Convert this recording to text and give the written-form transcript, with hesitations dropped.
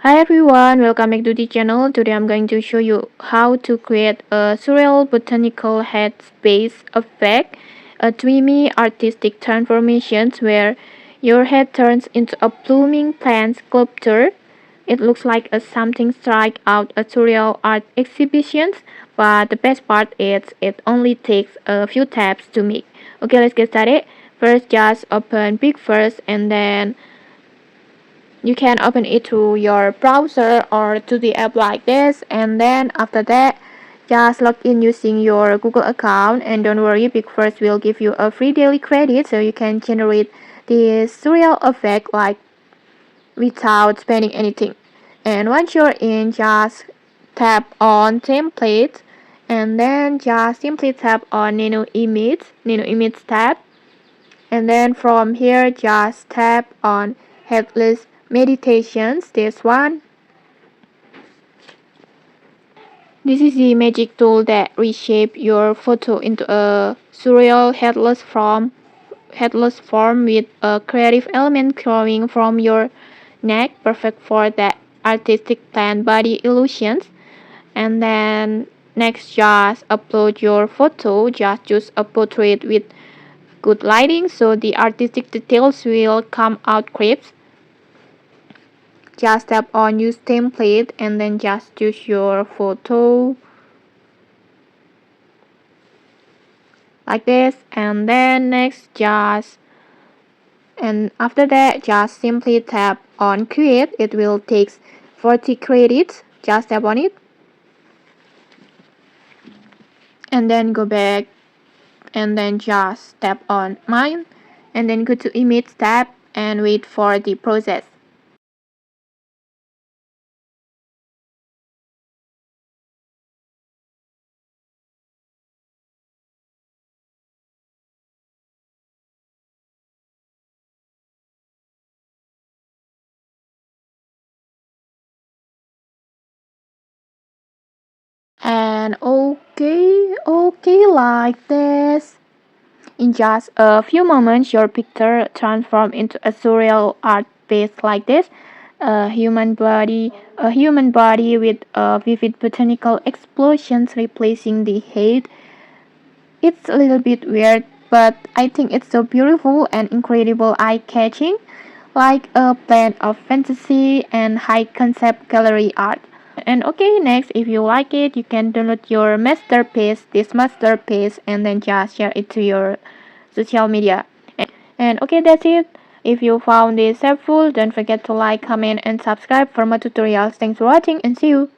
Hi everyone, welcome back to the channel. Today I'm going to show you how to create a surreal botanical head space effect, a dreamy artistic transformations where your head turns into a blooming plant sculpture. It looks like a something straight out a surreal art exhibitions, but the best part is it only takes a few taps to make. Okay, let's get started. First, just open PixVerse and then you can open it to your browser or to the app like this, and then after that just log in using your Google account. And don't worry, PixVerse will give you a free daily credit so you can generate this surreal effect like without spending anything. And once you're in, just tap on template and then just simply tap on nano image tab, and then from here just tap on Headless meditations, this one. This is the magic tool that reshape your photo into a surreal headless form with a creative element growing from your neck, perfect for that artistic plant body illusions. And then next, just upload your photo. Just choose a portrait with good lighting so the artistic details will come out crisp. Just tap on use template and then just choose your photo like this, and then next just and after that just simply tap on create. It will take 40 credits. Just tap on it and then go back and then just tap on mine and then go to image tab and wait for the process. And okay like this. In just a few moments, your picture transforms into a surreal art piece like this. A human body with a vivid botanical explosions replacing the head. It's a little bit weird, but I think it's so beautiful and incredible eye-catching, like a blend of fantasy and high-concept gallery art. And okay, next, if you like it, you can download this masterpiece, and then just share it to your social media. And okay, that's it. If you found this helpful, don't forget to like, comment, and subscribe for more tutorials. Thanks for watching and see you.